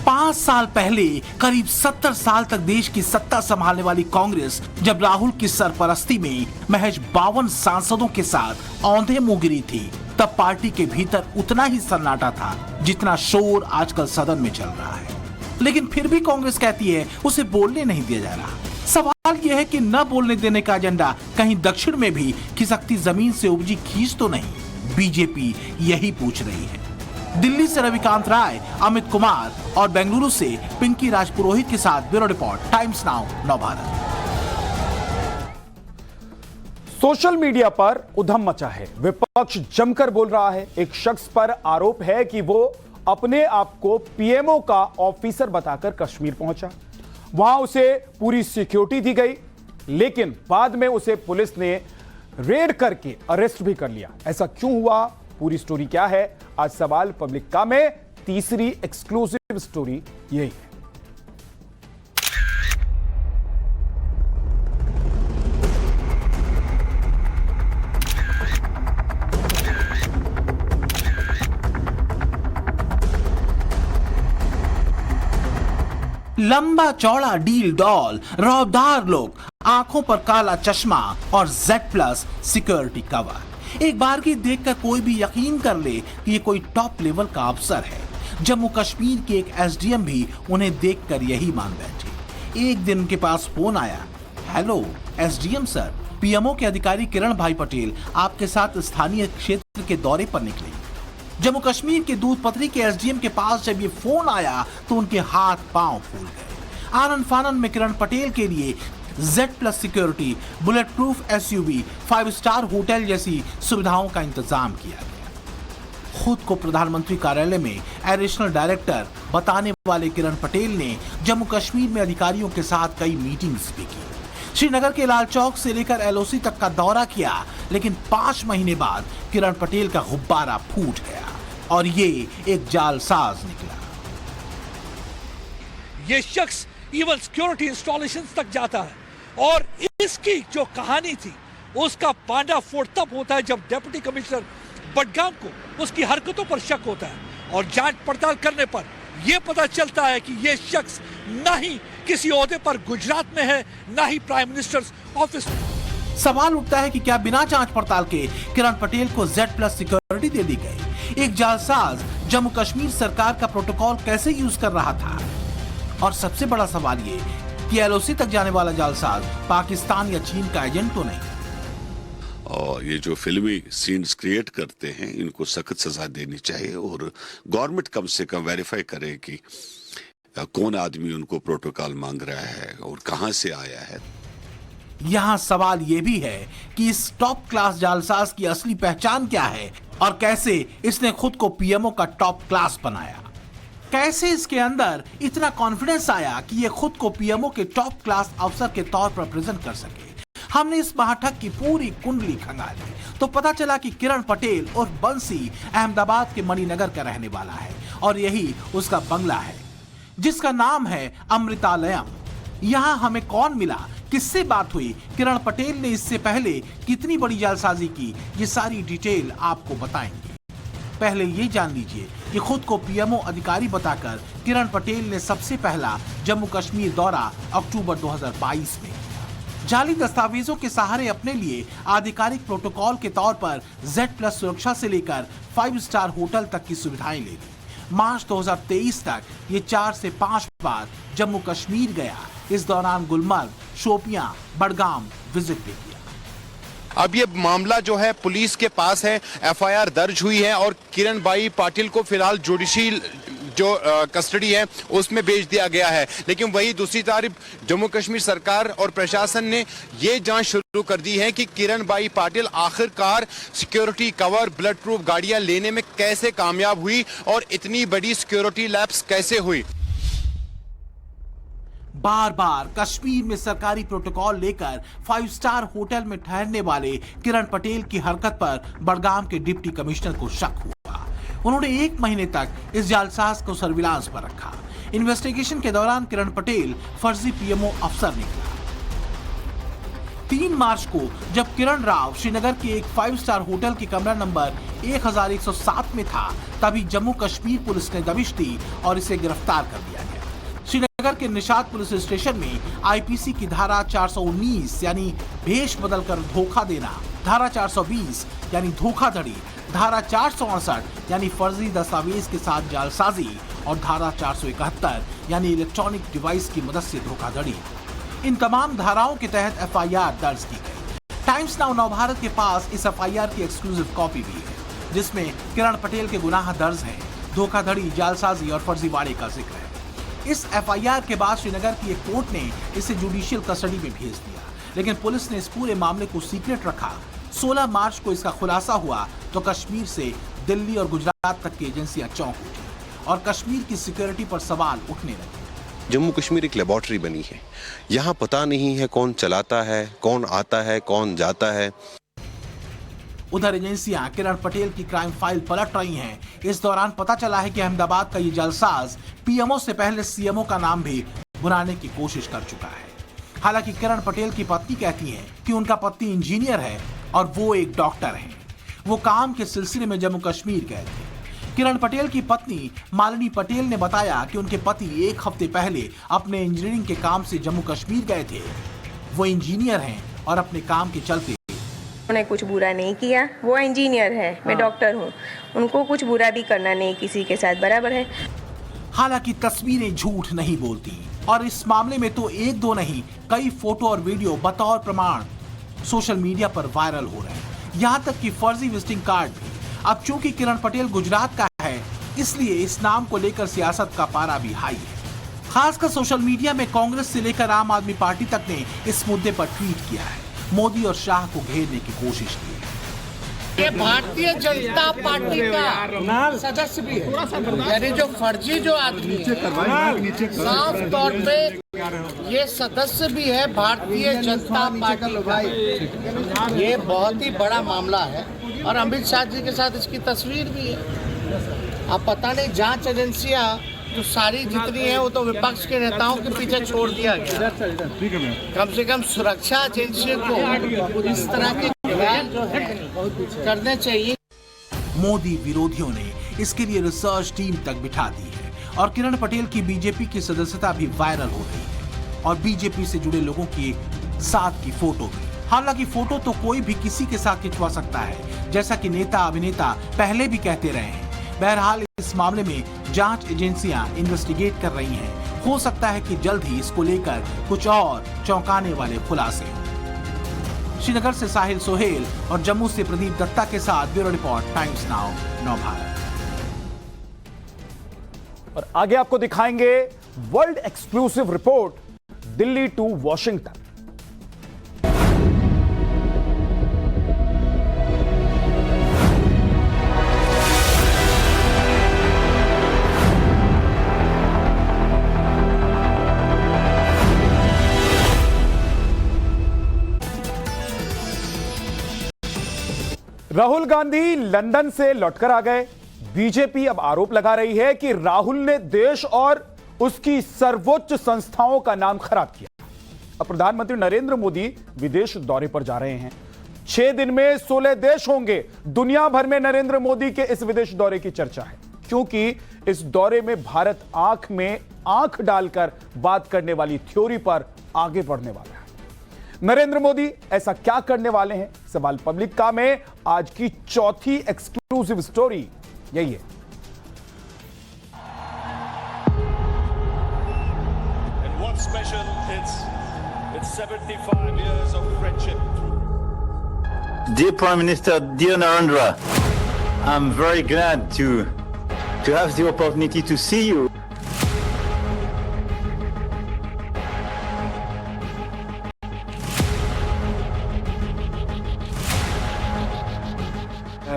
5 साल पहले करीब 70 साल तक देश की सत्ता संभालने वाली कांग्रेस जब राहुल की सरपरस्ती में महज 52 सांसदों के साथ औंधे मुंह गिरी थी, तब पार्टी के भीतर उतना ही सन्नाटा था जितना शोर आजकल सदन में चल रहा है। लेकिन फिर भी कांग्रेस कहती है उसे बोलने नहीं दिया जा रहा। सवाल यह है कि न बोलने देने का एजेंडा कहीं दक्षिण में भी खिसकती जमीन से उपजी खींच तो नहीं। बीजेपी यही पूछ रही है। दिल्ली से रविकांत राय, अमित कुमार और बेंगलुरु से पिंकी राजपुरोहित के साथ bureau report, times now, Navbharat. Social media पर उधम मचा है। विपक्ष जमकर बोल रहा है। एक शख्स पर आरोप है कि वो अपने आप को पीएमओ का ऑफिसर बताकर कश्मीर पहुंचा। वहां उसे पूरी सिक्योरिटी दी गई, लेकिन बाद में उसे पुलिस ने रेड करके अरेस्ट भी कर लिया। ऐसा क्यों हुआ, पूरी स्टोरी क्या है, आज सवाल पब्लिक का में तीसरी एक्सक्लूसिव स्टोरी यही है। लंबा चौड़ा डील डॉल, रौबदार लोग, आंखों पर काला चश्मा और Z+ सिक्योरिटी कवर। एक बार की देखकर कोई भी यकीन कर ले कि ये कोई टॉप लेवल का अफसर है। जम्मू कश्मीर के एक SDM भी उन्हें देखकर यही मान बैठे। एक दिन उनके पास फोन आया, हेलो SDM सर, पीएमओ के अधिकारी किरण भाई पटेल आपके साथ स्थानीय क्षेत्र के दौरे पर निकले। जम्मू कश्मीर के दूध पथरी के SDM के पास जब ये फोन आया तो उनके हाथ पांव फूल गए। आनन फानन में किरण पटेल के लिए Z+ security, bullet proof SUV, 5 star hotel जैसी सुविधाओं का इंतजाम किया गया। खुद को प्रधानमंत्री कार्यालय में एडिशनल डायरेक्टर बताने वाले किरण पटेल ने जम्मू कश्मीर में अधिकारियों के साथ कई मीटिंग्स भी की। श्रीनगर के लाल चौक से लेकर LOC तक का दौरा किया, लेकिन 5 महीने बाद किरण पटेल का गुब्बारा फूट गया और ये एक जालसाज निकला। ये शख्स इवन सिक्योरिटी इंस्टॉलेशंस तक जाता है और इसकी जो कहानी थी उसका पांडा फोड़ तब होता है जब डिप्टी कमिश्नर बडगाम को उसकी हरकतों पर शक होता है और जांच पड़ताल करने पर यह पता चलता है कि यह शख्स ना ही किसी ओहदे पर गुजरात में है, ना ही प्राइम मिनिस्टर ऑफिस में। सवाल उठता है कि क्या बिना जांच पड़ताल के किरण पटेल को Z+ सिक्योरिटी दे दी गई? एक जालसाज जम्मू कश्मीर सरकार का प्रोटोकॉल कैसे यूज कर रहा था? और सबसे बड़ा सवाल ये कि LOC तक जाने वाला जालसाज पाकिस्तान या चीन का एजेंट तो नहीं। और ये जो फिल्मी सीन्स क्रिएट करते हैं इनको सख्त सजा देनी चाहिए और गवर्नमेंट कम से कम वेरीफाई करे कि कौन आदमी उनको प्रोटोकॉल मांग रहा है और कहां से आया है। यहाँ सवाल ये भी है कि इस टॉप क्लास जालसाज की असली पहचान क्या है और कैसे इसने खुद को पीएमओ का टॉप क्लास बनाया। कैसे इसके अंदर इतना कॉन्फिडेंस आया कि ये खुद को पीएमओ के टॉप क्लास अफसर के तौर पर प्रेजेंट कर सके। हमने इस महाठग की पूरी कुंडली खंगाली तो पता चला कि किरण पटेल और बंसी अहमदाबाद के मणिनगर का रहने वाला है और यही उसका बंगला है जिसका नाम है अमृतालयम। यहाँ हमें कौन मिला, किससे बात हुई, किरण पटेल ने इससे पहले कितनी बड़ी जालसाजी की, ये सारी डिटेल आपको बताएंगे। पहले ये जान लीजिए कि खुद को पीएमओ अधिकारी बताकर किरण पटेल ने सबसे पहला जम्मू कश्मीर दौरा अक्टूबर 2022 में जाली दस्तावेजों के सहारे अपने लिए आधिकारिक प्रोटोकॉल के तौर पर Z+ सुरक्षा से लेकर 5 स्टार होटल तक की सुविधाएं ले ली। मार्च 2023 तक ये 4 से 5 बार जम्मू कश्मीर गया। इस दौरान गुलमर्ग, शोपियां, बडगाम विजिट भी किया। अब ये मामला जो है पुलिस के पास है, एफआईआर दर्ज हुई है और किरण बाई पाटिल को फिलहाल जुडिशियल जो कस्टडी है उसमें भेज दिया गया है। लेकिन वही दूसरी तरफ जम्मू कश्मीर सरकार और प्रशासन ने ये जांच शुरू कर दी है कि किरण बाई पाटिल आखिरकार सिक्योरिटी कवर, ब्लड प्रूफ गाड़ियां लेने में कैसे कामयाब हुई और इतनी बड़ी सिक्योरिटी लैप्स कैसे हुई। बार बार कश्मीर में सरकारी प्रोटोकॉल लेकर 5 स्टार होटल में ठहरने वाले किरण पटेल की हरकत पर बडगाम के डिप्टी कमिश्नर को शक हुआ। उन्होंने 1 महीने तक इस जालसाज को सर्विलांस पर रखा। इन्वेस्टिगेशन के दौरान किरण पटेल फर्जी पीएमओ अफसर निकला। 3 मार्च को जब किरण राव श्रीनगर के एक 5 स्टार होटल के कमरा नंबर 1107 में था तभी जम्मू कश्मीर पुलिस ने दबिश दी और इसे गिरफ्तार कर लिया गया। श्रीनगर के निशात पुलिस स्टेशन में आईपीसी की धारा 419 यानी भेष बदलकर धोखा देना, धारा 420 यानी धोखाधड़ी, धारा 468 यानी फर्जी दस्तावेज के साथ जालसाजी और धारा 471 यानी इलेक्ट्रॉनिक डिवाइस की मदद से धोखाधड़ी, इन तमाम धाराओं के तहत एफआईआर दर्ज की गई। टाइम्स नाउ नवभारत के पास इस एफआईआर की एक्सक्लूसिव कॉपी भी है जिसमें किरण पटेल के गुनाह दर्ज हैं, धोखाधड़ी, जालसाजी और फर्जीवाड़े का जिक्र है। इस एफआईआर के बाद श्रीनगर की एक कोर्ट ने इसे जुडिशियल कस्टडी में भेज दिया, लेकिन पुलिस ने इस पूरे मामले को सीक्रेट रखा। 16 मार्च को इसका खुलासा हुआ तो कश्मीर से दिल्ली और गुजरात तक की एजेंसियां चौंक उठी और कश्मीर की सिक्योरिटी पर सवाल उठने लगे। जम्मू कश्मीर एक लेबोरेटरी बनी है, यहाँ पता नहीं है कौन चलाता है, कौन आता है, कौन जाता है। उधर एजेंसियां किरण पटेल की क्राइम फाइल पलट रही हैं। इस दौरान पता चला है कि अहमदाबाद का ये जालसाज पीएमओ से पहले सीएमओ का नाम भी बुलाने की कोशिश कर चुका है। हालांकि किरण पटेल की पत्नी कहती है कि उनका पति इंजीनियर है और वो एक डॉक्टर है। वो काम के सिलसिले में जम्मू कश्मीर गए थे। किरण पटेल की पत्नी मालिनी पटेल ने बताया कि उनके पति 1 हफ्ते पहले अपने इंजीनियरिंग के काम से जम्मू कश्मीर गए थे। वो इंजीनियर हैं और अपने काम के चलते उन्होंने कुछ बुरा नहीं किया। वो इंजीनियर है, मैं डॉक्टर हूँ, उनको कुछ बुरा भी करना नहीं किसी के साथ, बराबर है। हालांकि तस्वीरें झूठ नहीं बोलती और इस मामले में तो 1-2 नहीं, कई फोटो और वीडियो बतौर प्रमाण सोशल मीडिया पर वायरल हो रहे हैं। यहाँ तक कि फर्जी विजिटिंग कार्ड भी। अब चूंकि किरण पटेल गुजरात का है इसलिए इस नाम को लेकर सियासत का पारा भी हाई है। खासकर सोशल मीडिया में कांग्रेस से लेकर आम आदमी पार्टी तक ने इस मुद्दे पर ट्वीट किया है, मोदी और शाह को घेरने की कोशिश की है। ये भारतीय जनता पार्टी का सदस्य भी है, यानी जो फर्जी जो आदमी है साफ तौर पे ये सदस्य भी है भारतीय जनता पार्टी का। ये बहुत ही बड़ा मामला है और अमित शाह जी के साथ इसकी तस्वीर भी है। अब पता नहीं जांच एजेंसियां जो सारी जितनी है वो तो विपक्ष के नेताओं के पीछे छोड़ दिया गया। कम से कम सुरक्षा एजेंसियों को इस तरह के जो है करने चाहिए। मोदी विरोधियों ने इसके लिए रिसर्च टीम तक बिठा दी है और किरण पटेल की बीजेपी की सदस्यता भी वायरल हो रही है और बीजेपी से जुड़े लोगों के साथ की फोटो भी। हालांकि फोटो तो कोई भी किसी के साथ खिंचवा सकता है, जैसा कि नेता अभिनेता पहले भी कहते रहे हैं। बहरहाल इस मामले में जांच एजेंसियां इन्वेस्टिगेट कर रही हैं। हो सकता है कि जल्द ही इसको लेकर कुछ और चौंकाने वाले खुलासे हों। श्रीनगर से साहिल सोहेल और जम्मू से प्रदीप दत्ता के साथ ब्यूरो रिपोर्ट, टाइम्स नाउ, नव भारत। और आगे आपको दिखाएंगे world exclusive report, Delhi to Washington. Rahul Gandhi London से लौटकर आ गए। बीजेपी अब आरोप लगा रही है कि राहुल ने देश और उसकी सर्वोच्च संस्थाओं का नाम खराब किया। अब प्रधानमंत्री नरेंद्र मोदी विदेश दौरे पर जा रहे हैं। 6 दिन में 16 देश होंगे। दुनिया भर में नरेंद्र मोदी के इस विदेश दौरे की चर्चा है, क्योंकि इस दौरे में भारत आंख में आंख डालकर बात करने वाली थ्योरी पर आगे बढ़ने वाला है। नरेंद्र मोदी ऐसा क्या करने वाले हैं, सवाल पब्लिक का में आज की चौथी एक्सक्लूसिव स्टोरी यही है। And what's special, it's 75 years of friendship. Dear Prime Minister, dear Narendra, I'm very glad to have the opportunity to see you.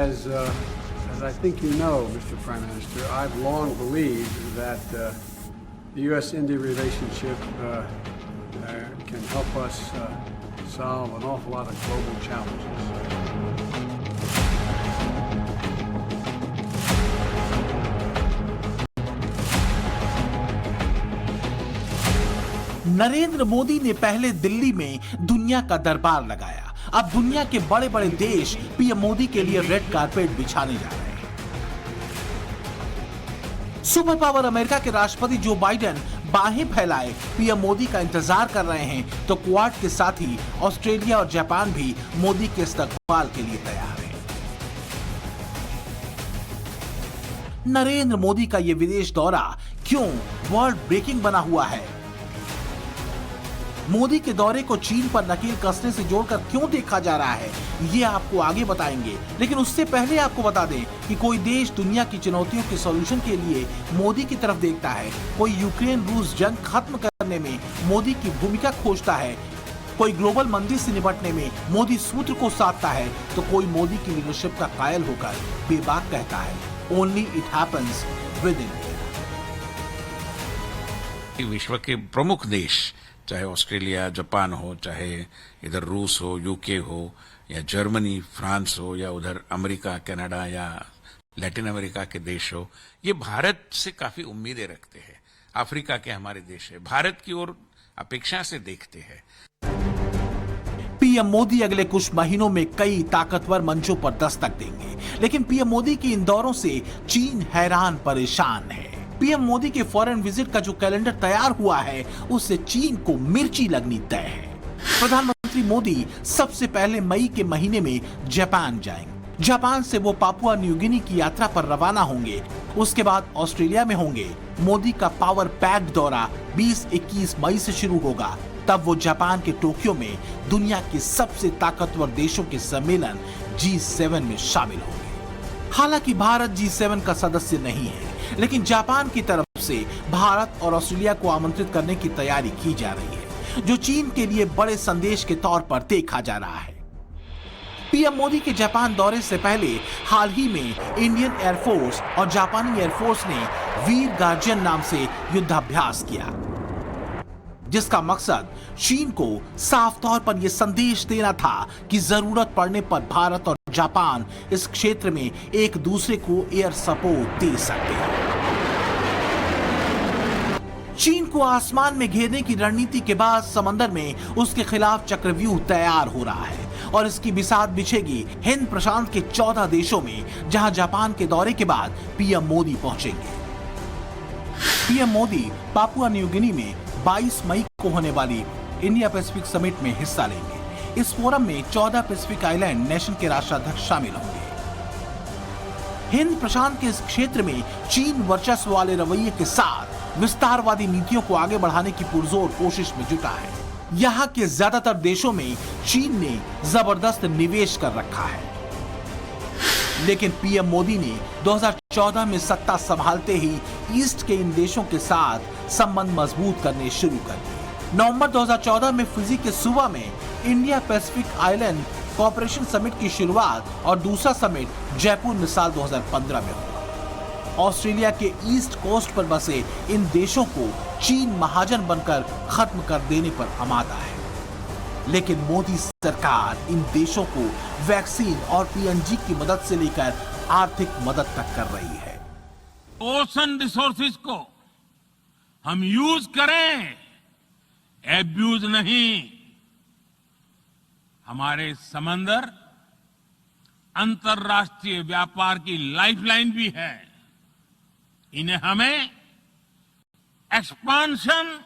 As I think you know, Mr. Prime Minister, I've long believed that the U.S.-India relationship can help us solve an awful lot of global challenges. Narendra Modi ने पहले दिल्ली में दुनिया का दरबार लगाया। अब दुनिया के बड़े बड़े देश पीएम मोदी के लिए रेड कारपेट बिछाने जा रहे हैं। सुपर पावर अमेरिका के राष्ट्रपति जो बाइडेन बाहें फैलाए पीएम मोदी का इंतजार कर रहे हैं, तो क्वाड के साथ ही ऑस्ट्रेलिया और जापान भी मोदी के इस्तकबाल के लिए तैयार है। नरेंद्र मोदी का यह विदेश दौरा क्यों वर्ल्ड ब्रेकिंग बना हुआ है? मोदी के दौरे को चीन पर नकेल कसने से जोड़कर क्यों देखा जा रहा है, ये आपको आगे बताएंगे। लेकिन उससे पहले आपको बता दें कि कोई देश दुनिया की चुनौतियों के सॉल्यूशन के लिए मोदी की तरफ देखता है, कोई यूक्रेन रूस जंग खत्म करने में मोदी की भूमिका खोजता है, कोई ग्लोबल मंदी से निपटने में मोदी सूत्र को साधता है, तो कोई मोदी की लीडरशिप का कायल होकर बेबाक कहता है, only it happens with India. विश्व के प्रमुख देश, चाहे ऑस्ट्रेलिया जापान हो, चाहे इधर रूस हो, यूके हो, या जर्मनी फ्रांस हो, या उधर अमेरिका कनाडा या लैटिन अमेरिका के देश हो, ये भारत से काफी उम्मीदें रखते हैं। अफ्रीका के हमारे देश है, भारत की ओर अपेक्षा से देखते हैं। पीएम मोदी अगले कुछ महीनों में कई ताकतवर मंचों पर दस्तक देंगे, लेकिन पीएम मोदी के इन दौरों से चीन हैरान परेशान है। पीएम मोदी के फॉरेन विजिट का जो कैलेंडर तैयार हुआ है, उससे चीन को मिर्ची लगनी तय है। प्रधानमंत्री मोदी सबसे पहले मई के महीने में जापान जाएंगे। जापान से वो पापुआ न्यू गिनी की यात्रा पर रवाना होंगे। उसके बाद ऑस्ट्रेलिया में होंगे। मोदी का पावर पैक्ड दौरा 20-21 मई से शुरू होगा। तब वो जापान के टोक्यो में दुनिया के सबसे ताकतवर देशों के सम्मेलन G7 में शामिल होंगे। हालांकि भारत G7 का सदस्य नहीं है, लेकिन जापान की तरफ से भारत और ऑस्ट्रेलिया को आमंत्रित करने की तैयारी की जा रही है, जो चीन के लिए बड़े संदेश के तौर पर देखा जा रहा है। पीएम मोदी के जापान दौरे से पहले हाल ही में इंडियन एयरफोर्स और जापानी एयरफोर्स ने वीर गार्जियन नाम से युद्धाभ्यास किया, जिसका मकसद चीन को साफ तौर पर यह संदेश देना था कि जरूरत पड़ने पर भारत और जापान इस क्षेत्र में एक दूसरे को एयर सपोर्ट दे सकते हैं। चीन को आसमान में घेरने की रणनीति के बाद समंदर में उसके खिलाफ चक्रव्यूह तैयार हो रहा है और इसकी बिसात बिछेगी हिंद प्रशांत के 14 देशों में, जहां जापान के दौरे के बाद पीएम मोदी पहुंचेंगे। PM Modi Papua New Guinea में 22 मई को होने वाली इंडिया पैसिफिक समिट में हिस्सा लेंगे। इस फोरम में 14 पैसिफिक आइलैंड नेशन के राष्ट्राध्यक्ष शामिल होंगे। हिंद प्रशांत के इस क्षेत्र में चीन वर्चस्व वाले रवैये के साथ विस्तारवादी नीतियों को आगे बढ़ाने की पुरजोर कोशिश में जुटा है। यहाँ के ज्यादातर देशों में चीन ने जबरदस्त निवेश कर रखा है, लेकिन पीएम मोदी ने 2014 में सत्ता संभालते ही ईस्ट के इन देशों के साथ संबंध मजबूत करने शुरू कर दिए। नवंबर 2014 में फिजी के सुबा में India Pacific island cooperation summit की शुरुआत और दूसरा समिट जयपुर में साल 2015 में हुआ। ऑस्ट्रेलिया के ईस्ट कोस्ट पर बसे इन देशों को चीन महाजन बनकर खत्म कर देने पर आमादा है, लेकिन मोदी सरकार इन देशों को वैक्सीन और पीएनजी की मदद से लेकर आर्थिक मदद तक कर रही है। ओशन रिसोर्सेज को हम यूज करें, एब्यूज नहीं। हमारे समंदर अंतर्राष्ट्रीय व्यापार की लाइफलाइन भी है। इन्हें हमें एक्सपांशन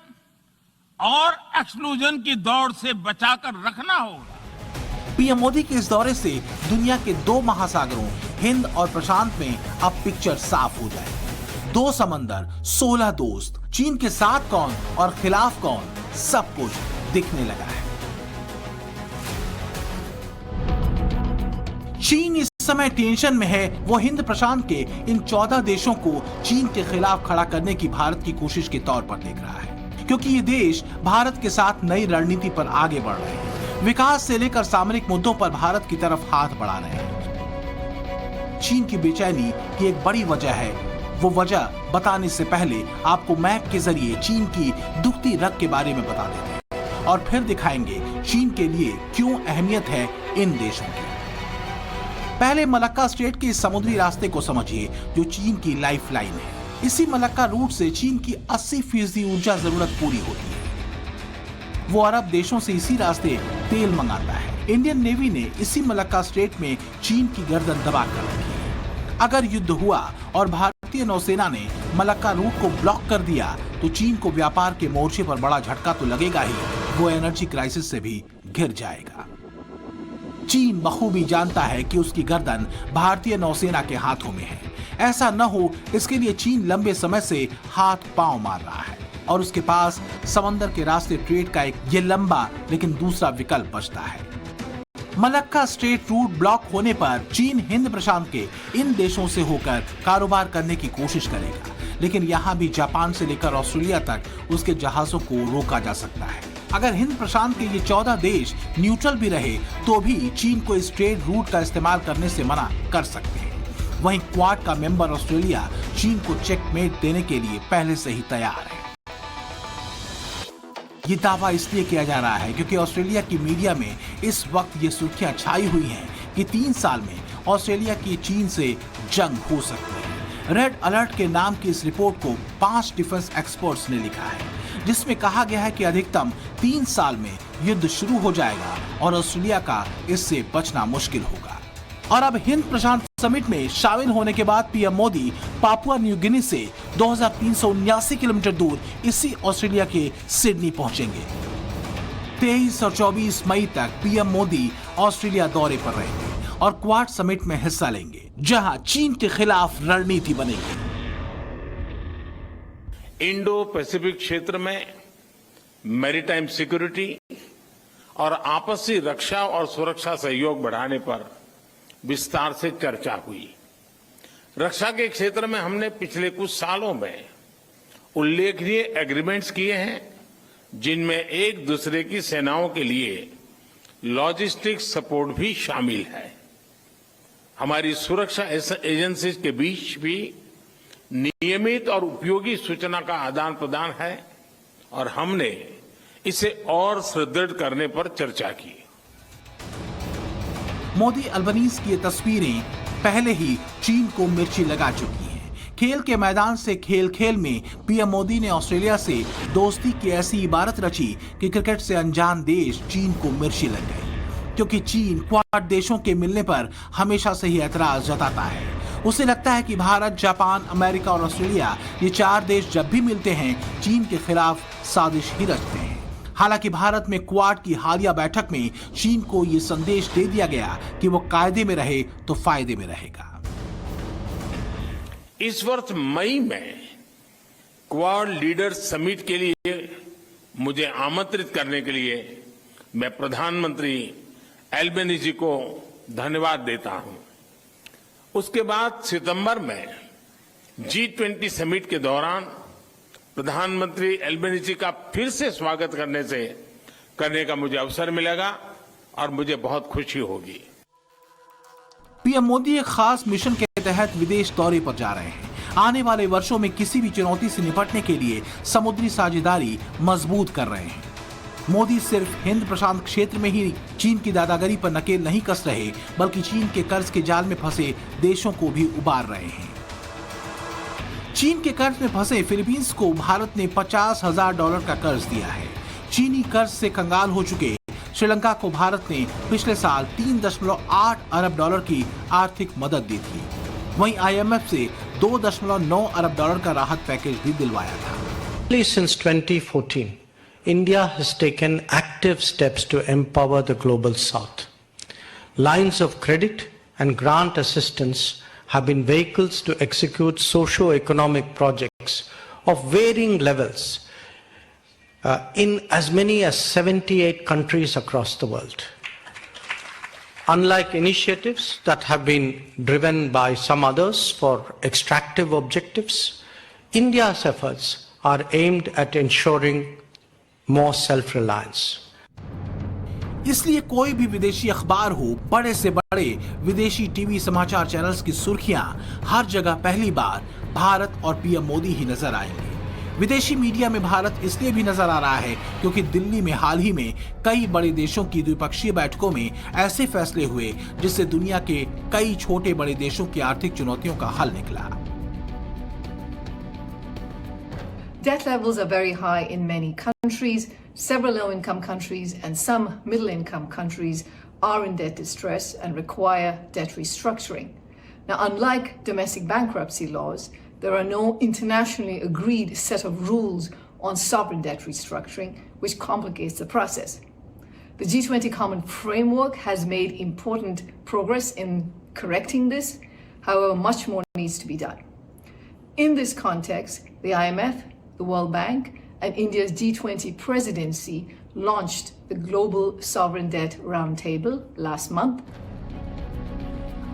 और एक्सक्लूजन की दौड़ से बचाकर रखना होगा। पीएम मोदी के इस दौरे से दुनिया के दो महासागरों हिंद और प्रशांत में अब पिक्चर साफ हो जाए। दो समंदर, 16 दोस्त, चीन के साथ कौन और खिलाफ कौन, सब कुछ दिखने लगा है। चीन इस समय टेंशन में है। वो हिंद प्रशांत के इन 14 देशों को चीन के खिलाफ खड़ा करने की भारत की कोशिश के तौर पर देख रहा है, क्योंकि ये देश भारत के साथ नई रणनीति पर आगे बढ़ रहे हैं। विकास से लेकर सामरिक मुद्दों पर भारत की तरफ हाथ बढ़ा रहे हैं। चीन की बेचैनी की एक बड़ी वजह है। वो वजह बताने से पहले आपको मैप के जरिए चीन की दुखती रग के बारे में बता देते हैं और फिर दिखाएंगे चीन के लिए क्यों अहमियत है इन देशों की। पहले मलक्का स्ट्रेट के इस समुद्री रास्ते को समझिए, जो चीन की लाइफलाइन है। इसी मलक्का रूट से चीन की 80% ऊर्जा जरूरत पूरी होती है। वो अरब देशों से इसी रास्ते तेल मंगाता है। इंडियन नेवी ने इसी मलक्का स्ट्रेट में चीन की गर्दन दबा कर रखी है। अगर युद्ध हुआ और भारतीय नौसेना ने मलक्का रूट को ब्लॉक कर दिया तो चीन को व्यापार के मोर्चे पर बड़ा झटका तो लगेगा ही, वो एनर्जी क्राइसिस से भी घिर जाएगा। चीन बखूबी जानता है कि उसकी गर्दन भारतीय नौसेना के हाथों में है। ऐसा न हो इसके लिए चीन लंबे समय से हाथ पांव मार रहा है और उसके पास समंदर के रास्ते ट्रेड का एक ये लंबा लेकिन दूसरा विकल्प बचता है। मलक्का स्ट्रेट रूट ब्लॉक होने पर चीन हिंद प्रशांत के इन देशों से होकर कारोबार करने की कोशिश करेगा, लेकिन यहाँ भी जापान से लेकर ऑस्ट्रेलिया तक उसके जहाजों को रोका जा सकता है। अगर हिंद प्रशांत के ये 14 देश न्यूट्रल भी रहे तो भी चीन को इस ट्रेड रूट का इस्तेमाल करने से मना कर सकते हैं। वहीं क्वाड का मेंबर ऑस्ट्रेलिया चीन को चेकमेट देने के लिए पहले से ही तैयार है। ये दावा इसलिए किया जा रहा है क्योंकि ऑस्ट्रेलिया की मीडिया में इस वक्त ये सुर्खियां छाई हुई हैं कि 3 साल में ऑस्ट्रेलिया की चीन से जंग हो सकती है। रेड अलर्ट के नाम की इस रिपोर्ट को 5 डिफेंस एक्सपर्ट्स ने लिखा है, जिसमें कहा गया है कि अधिकतम 3 साल में युद्ध शुरू हो जाएगा और ऑस्ट्रेलिया का इससे बचना मुश्किल होगा। और अब हिंद प्रशांत समिट में शामिल होने के बाद PM Modi Papua New Guinea से 2379 किलोमीटर दूर इसी ऑस्ट्रेलिया के सिडनी पहुंचेंगे। 23 और 24 मई तक पीएम मोदी ऑस्ट्रेलिया दौरे पर रहेंगे और क्वाड समिट में हिस्सा लेंगे, जहां चीन के खिलाफ रणनीति बनेगी। इंडो पैसिफिक क्षेत्र में मैरीटाइम सिक्योरिटी और आपसी रक्षा और सुरक्षा सहयोग बढ़ाने पर विस्तार से चर्चा हुई। रक्षा के क्षेत्र में हमने पिछले कुछ सालों में उल्लेखनीय एग्रीमेंट्स किए हैं, जिनमें एक दूसरे की सेनाओं के लिए लॉजिस्टिक सपोर्ट भी शामिल है। हमारी सुरक्षा एजेंसीज के बीच भी नियमित और उपयोगी सूचना का आदान प्रदान है और हमने इसे और सुदृढ़ करने पर चर्चा की। मोदी अल्बनीज की ये तस्वीरें पहले ही चीन को मिर्ची लगा चुकी हैं। खेल के मैदान से खेल खेल में पीएम मोदी ने ऑस्ट्रेलिया से दोस्ती की ऐसी इबारत रची कि क्रिकेट से अनजान देश चीन को मिर्ची लग गई, क्योंकि चीन क्वाड देशों के मिलने पर हमेशा से ही ऐतराज जताता है। उसे लगता है कि भारत, जापान, अमेरिका और ऑस्ट्रेलिया ये 4 देश जब भी मिलते हैं चीन के खिलाफ साजिश ही रचते हैं। हालांकि भारत में क्वाड की हालिया बैठक में चीन को ये संदेश दे दिया गया कि वो कायदे में रहे तो फायदे में रहेगा। इस वर्ष मई में क्वाड लीडर्स समिट के लिए मुझे आमंत्रित करने के लिए मैं प्रधानमंत्री एल्बेनीजी को धन्यवाद देता हूं। उसके बाद सितंबर में G20 समिट के दौरान प्रधानमंत्री एल्बेनीजी का फिर से स्वागत करने का मुझे अवसर मिलेगा और मुझे बहुत खुशी होगी। पीएम मोदी एक खास मिशन के तहत विदेश दौरे पर जा रहे हैं। आने वाले वर्षों में किसी भी चुनौती से निपटने के लिए समुद्री साझेदारी मजबूत कर रहे हैं। मोदी सिर्फ हिंद प्रशांत क्षेत्र में ही चीन की दादागिरी पर नकेल नहीं कस रहे, बल्कि चीन के कर्ज के जाल में फंसे देशों को भी उबार रहे हैं। चीन के कर्ज में फंसे फिलीपींस को भारत ने $50,000 का कर्ज दिया है। चीनी कर्ज से कंगाल हो चुके श्रीलंका को भारत ने पिछले साल $3.8 अरब की आर्थिक मदद दी थी। वहीं IMF से $2.9 अरब का राहत पैकेज भी दिलवाया था। Since 2014, India has taken active steps to empower the global south. Lines of credit and grant assistance have been vehicles to execute socio-economic projects of varying levels in as many as 78 countries across the world. Unlike initiatives that have been driven by some others for extractive objectives, India's efforts are aimed at ensuring more self-reliance. इसलिए कोई भी विदेशी अखबार हो, बड़े से बड़े विदेशी टीवी समाचार चैनल्स की सुर्खियां हर जगह पहली बार भारत और पीएम मोदी ही नजर आएंगे। विदेशी मीडिया में भारत इसलिए भी नजर आ रहा है क्योंकि दिल्ली में हाल ही में कई बड़े देशों की द्विपक्षीय बैठकों में ऐसे फैसले हुए जिससे दुनिया के कई छोटे बड़े देशों की आर्थिक चुनौतियों का हल निकला। Debt levels are very high in many countries. Several low-income countries and some middle-income countries are in debt distress and require debt restructuring. Now, unlike domestic bankruptcy laws, there are no internationally agreed set of rules on sovereign debt restructuring, which complicates the process. The G20 Common Framework has made important progress in correcting this. However, much more needs to be done. In this context, the IMF, the World Bank, and India's G20 presidency launched the Global Sovereign Debt Roundtable last month.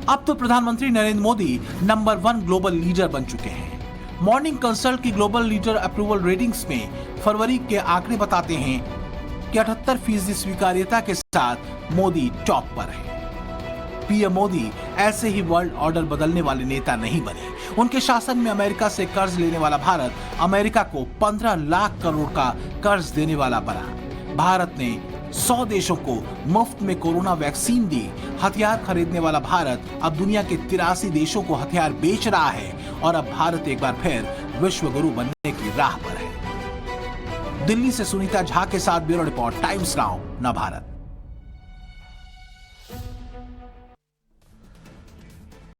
अब तो प्रधानमंत्री Narendra Modi number 1 global leader बन चुके हैं। Morning consult की global leader approval ratings में फरवरी के आंकड़े बताते हैं कि 78% स्वीकार्यता के साथ मोदी टॉप पर है। पीएम मोदी ऐसे ही वर्ल्ड ऑर्डर बदलने वाले नेता नहीं बने। उनके शासन में अमेरिका से कर्ज लेने वाला भारत अमेरिका को 15 लाख करोड़ का कर्ज देने वाला बना। भारत ने 100 देशों को मुफ्त में कोरोना वैक्सीन दी। हथियार खरीदने वाला भारत अब दुनिया के 83 देशों को हथियार बेच रहा है और अब भारत एक बार फिर विश्व गुरु बनने की राह पर है। दिल्ली से सुनीता झा के साथ ब्यूरो रिपोर्ट, टाइम्स नाउ, नव भारत।